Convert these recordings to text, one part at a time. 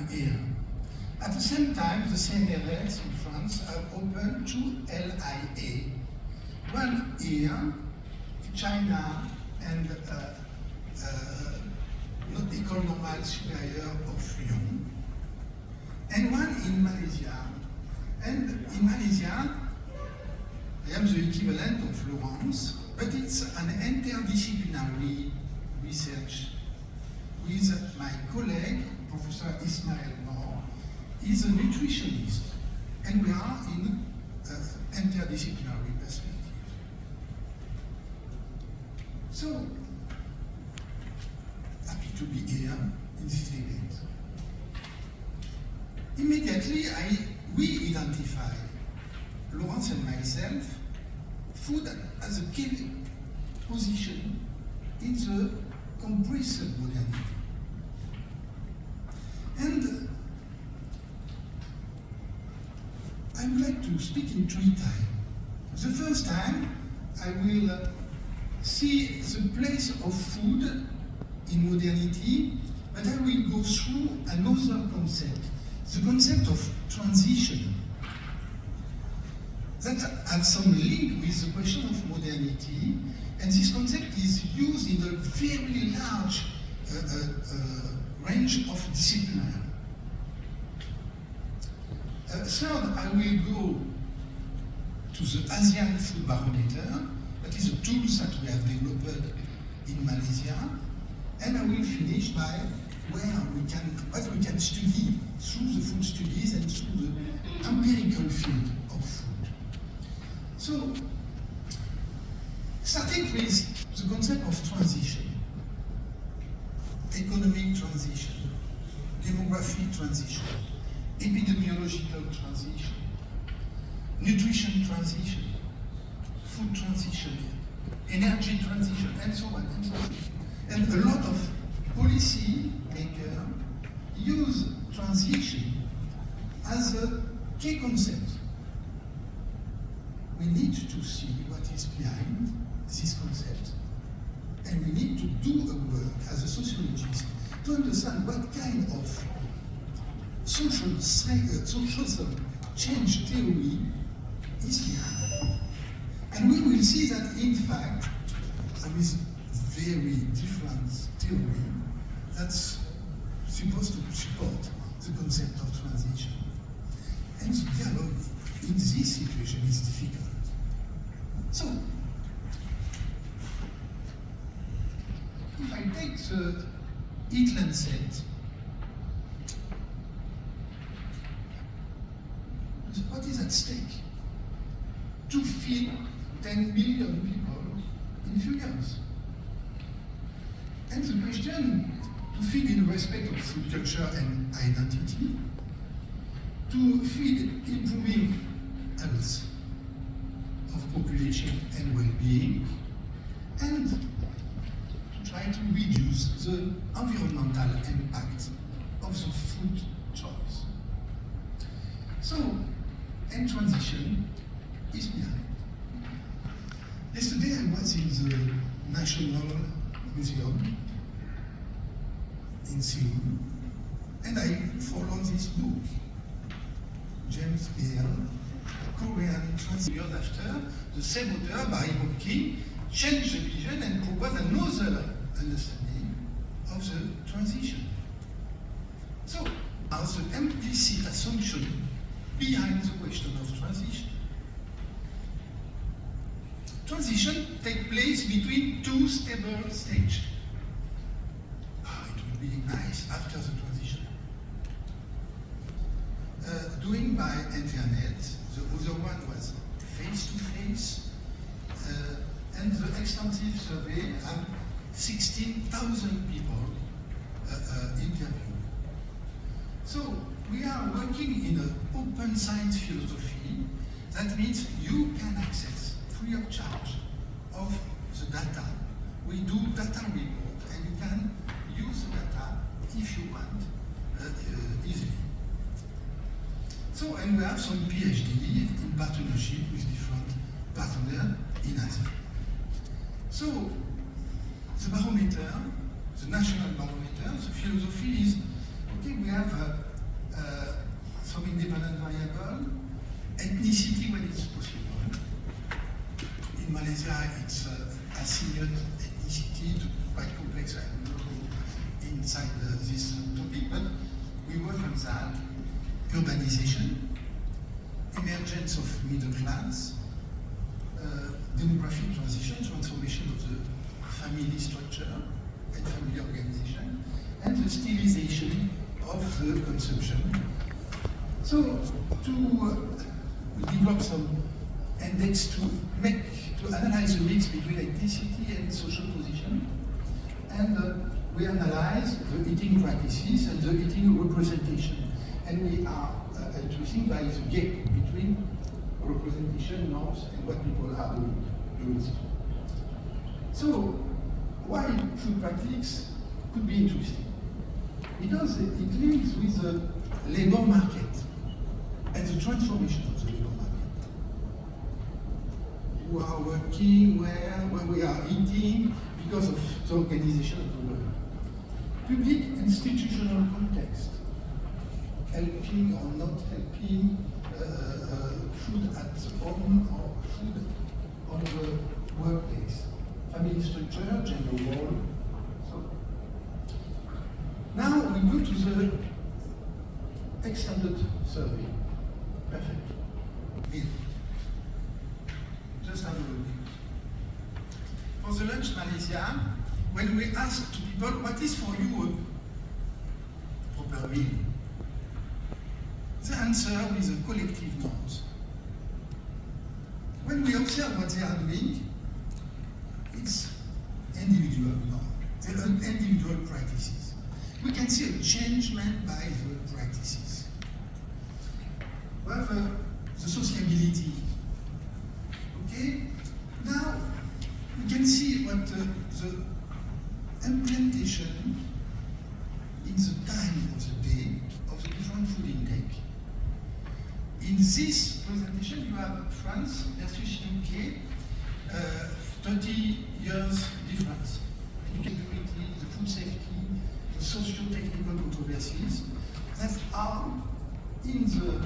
here. At the same time, the CNRS in France have opened 2 LIA. One here, China and École Normale Supérieure of Lyon, and one in Malaysia. And in Malaysia, I am the equivalent of Florence, but it's an interdisciplinary research with my colleague, Professor Ismail Moore. He's a nutritionist, and we are in interdisciplinary perspective. So, happy to be here in this debate. Immediately, we identify, Laurence and myself, food as a key position in the compressed modernity. And I would like to speak in 3 times. The first time, I will see the place of food in modernity, but I will go through another concept, the concept of transition, that has some link with the question of modernity, and this concept is used in a very large range of disciplines. Third, I will go to the Asian Food Barometer, that is a tool that we have developed in Malaysia, and I will finish by what we can study through the food studies and through the empirical field of food. So, starting with the concept of transition, economic transition, demographic transition, epidemiological transition, nutrition transition, food transition, energy transition, and so on and so on. And a lot of policy makers use transition as a key concept. We need to see what is behind this concept, and we need to do a work as a sociologist to understand what kind of social change theory is behind. And we will see that, in fact, there is very different theory that's supposed to support the concept of transition. And the dialogue in this situation is difficult. So, if I take the Heat set, what is at stake? To feed 10 million people in a few years. And the question, to feed in respect of food culture and identity, to feed improving health of population and well-being, and to try to reduce the environmental impact of the food choice. So, and transition is behind. Yesterday I was in the National Museum in Seoul, and I followed this book, James Hale, Korean Transition. Years after, the same author, Barry Hopkins, changed the vision and proposed another understanding of the transition. So, as the implicit assumption behind the question of transition. Transition takes place between 2 stable stages. It would be nice after the transition. Doing by internet, the other one was face-to-face, and the extensive survey had 16,000 people interviewed. So we are working in an open science philosophy. That means you can access free of charge of the data. We do data report, and you can use the data if you want easily. So, and we have some PhD in partnership with different partners in Asia. So, the barometer, the national barometer, the philosophy is, okay, we have is that urbanization, emergence of middle class, demographic transition, transformation of the family structure and family organization, and the stilization of the consumption. So to develop some index to analyze the mix between ethnicity and social position, and we analyze the eating practices and the eating representation, and we are addressing by the gap between representation norms and what people are doing. So why food practice could be interesting? Because it links with the labor market and the transformation of the labor market. Who are working where we are eating because of the organization of the work. Public institutional context, helping or not helping, food at home or food on the workplace, family structure, gender role. So now we go to the extended survey. Perfect. Here. Just have a look. For the lunch Malaysia, when we ask to people, what is for you a proper meal? The answer is a collective norms. When we observe what they are doing, it's individual norms, individual practices. We can see a changement by the practices. We have the sociability. Okay? Now, we can see what the implementation in the time of the day of the different food intake. In this presentation, you have France versus UK, 30 years difference. Security, the food safety, the socio-technical controversies that are in the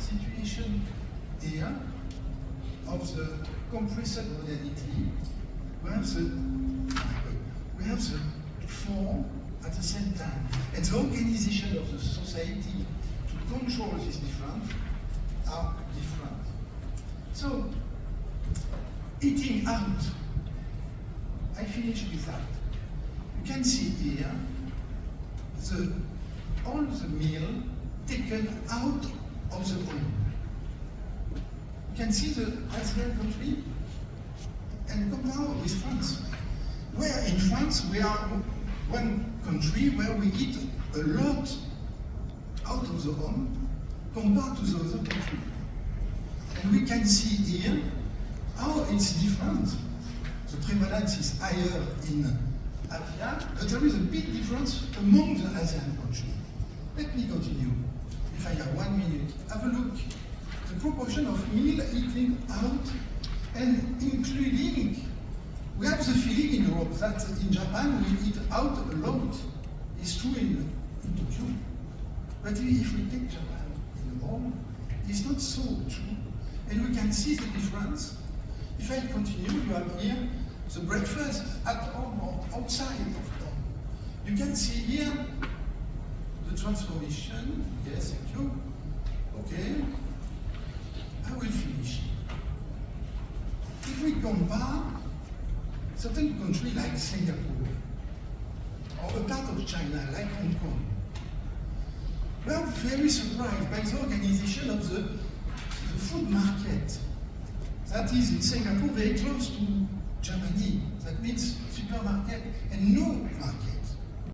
situation here of the compressed modernity. We have the form at the same time, and the organization of the society to control this difference are different. So, eating out, I finish with that. You can see here all the meal taken out of the home. You can see the Asian country and compare with France. Where in France we are one country where we eat a lot out of the home compared to the other country. And we can see here how it's different. The prevalence is higher in Asia, but there is a big difference among the ASEAN countries. Let me continue. If I have 1 minute, have a look. The proportion of meal eating out, and including, we have the feeling in Europe that in Japan we eat out a lot. It's true in Tokyo. But if we take Japan in the home, it's not so true. And we can see the difference. If I continue, you have here the breakfast at home or outside of home. You can see here the transformation. Yes, thank you. Okay, I will finish. If we compare certain countries like Singapore, or a part of China like Hong Kong, we are very surprised by the organization of the food market. That is in Singapore very close to Germany. That means supermarket and no market.